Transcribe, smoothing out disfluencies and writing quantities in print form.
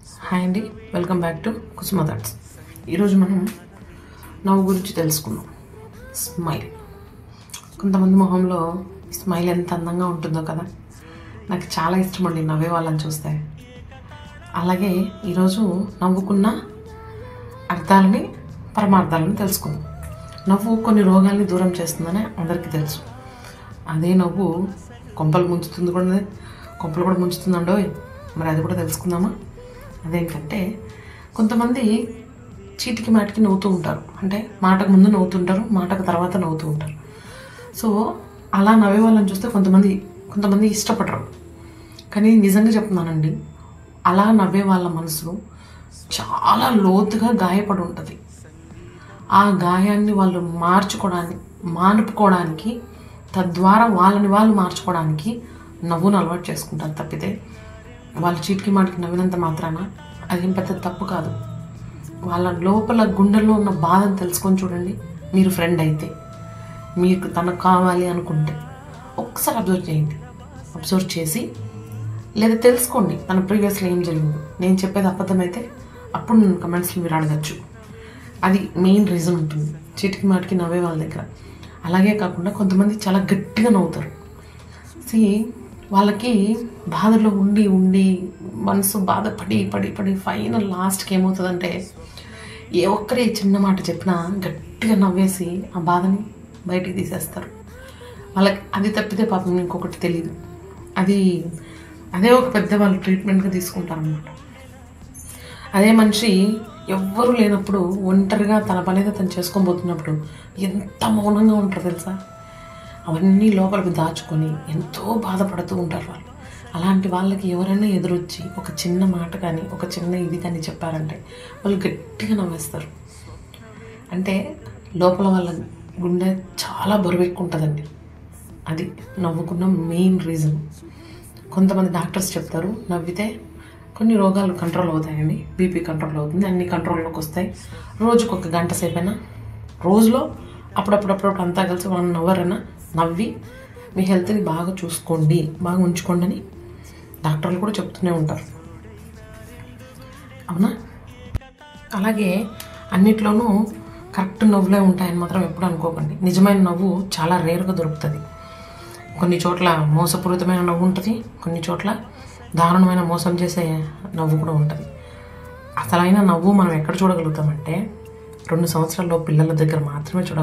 Hi అండి, welcome back to Kusuma thoughts. ఈరోజు మనం నవ్వు గురించి తెలుసుకుందాం. స్మైల్. కొంతమంది మొహంలో స్మైల్ ఎంత అందంగా ఉంటుందో కదా. నాకు చాలా ఇష్టం అండి నవ్వే వాళ్ళని చూస్తే. అలాగే ఈరోజు నవ్వుకున్న అర్థాలని, పరమార్థాలను తెలుసుకుందాం. నవ్వు కొన్ని రోగాల్ని దూరం చేస్తుందని అందరికీ తెలుసు. అదే నవ్వు కొంపలు కూడా ముంచుతుందండో. మరి అది కూడా తెలుసుకుందామా? అదేంటంటే, కొంతమంది చీటికి మాటికి నవ్వుతూ ఉంటారు. అంటే మాటకు ముందు నవ్వుతుంటారు, మాటకు తర్వాత నవ్వుతూ ఉంటారు. సో అలా నవ్వే వాళ్ళని చూస్తే కొంతమంది ఇష్టపడరు. కానీ నిజంగా చెప్తున్నానండి, అలా నవ్వే వాళ్ళ మనసు చాలా లోతుగా గాయపడి ఉంటుంది. ఆ గాయాన్ని వాళ్ళు మానుపుకోవడానికి, తద్వారా వాళ్ళని వాళ్ళు మార్చుకోవడానికి నవ్వును అలవాటు చేసుకుంటారు. తప్పితే వాళ్ళు చీటికి మాటికి నవ్వినంత మాత్రాన అదేం పెద్ద తప్పు కాదు. వాళ్ళ లోపల గుండెల్లో ఉన్న బాధను తెలుసుకొని చూడండి. మీరు ఫ్రెండ్ అయితే, మీకు తనకు కావాలి అనుకుంటే ఒక్కసారి అబ్జర్వ్ చేయండి. అబ్జర్వ్ చేసి లేదా తెలుసుకోండి తన ప్రీవియస్లో ఏం జరిగింది. నేను చెప్పేది అబద్ధమైతే అప్పుడు నేను కమెంట్స్లో మీరు అడగచ్చు. అది మెయిన్ రీజన్ ఉంటుంది చీటికి మాటికి నవ్వే వాళ్ళ దగ్గర. అలాగే కాకుండా కొంతమంది చాలా గట్టిగా నవ్వుతారు. వాళ్ళకి బాధలో ఉండి మనసు బాధపడి ఫైనల్ లాస్ట్కి ఏమవుతుందంటే, ఏ ఒక్కరే చిన్న మాట చెప్పినా గట్టిగా నవ్వేసి ఆ బాధని బయటికి తీసేస్తారు. వాళ్ళకి అది తప్పితే పాపం ఇంకొకటి తెలియదు. అదే ఒక పెద్ద వాళ్ళు ట్రీట్మెంట్గా తీసుకుంటారనమాట. అదే మనిషి ఎవ్వరూ లేనప్పుడు ఒంటరిగా తన పనిగా తను చేసుకొని పోతున్నప్పుడు ఎంత మౌనంగా ఉంటారు తెలుసా. అవన్నీ లోపలికి దాచుకొని ఎంతో బాధపడుతూ ఉంటారు వాళ్ళు. అలాంటి వాళ్ళకి ఎవరైనా ఎదురొచ్చి ఒక చిన్న మాట కానీ, ఒక చిన్న ఇది కానీ చెప్పారంటే వాళ్ళు గట్టిగా నవ్వేస్తారు. అంటే లోపల వాళ్ళ గుండె చాలా బరువు ఎక్కువ ఉంటుందండి. అది నవ్వుకున్న మెయిన్ రీజన్. కొంతమంది డాక్టర్స్ చెప్తారు, నవ్వితే కొన్ని రోగాలు కంట్రోల్ అవుతాయండి. బీపీ కంట్రోల్ అవుతుంది, అన్ని కంట్రోల్లోకి వస్తాయి. రోజుకు ఒక గంట సేపైనా, రోజులో అప్పుడప్పుడు అంతా కలిసి 1 hour అయినా నవ్వి మీ హెల్త్ని బాగా చూసుకోండి, బాగా ఉంచుకోండి అని డాక్టర్లు కూడా చెప్తూనే ఉంటారు. అవునా? అలాగే అన్నిట్లోనూ కరెక్ట్ నవ్వులే ఉంటాయని మాత్రం ఎప్పుడు అనుకోకండి. నిజమైన నవ్వు చాలా రేరుగా దొరుకుతుంది. కొన్ని చోట్ల మోసపూరితమైన నవ్వు ఉంటుంది, కొన్ని చోట్ల దారుణమైన మోసం చేసే నవ్వు కూడా ఉంటుంది. అసలైన నవ్వు మనం ఎక్కడ చూడగలుగుతామంటే 2 సంవత్సరాల్లో పిల్లల దగ్గర మాత్రమే చూడగలుగుతాం.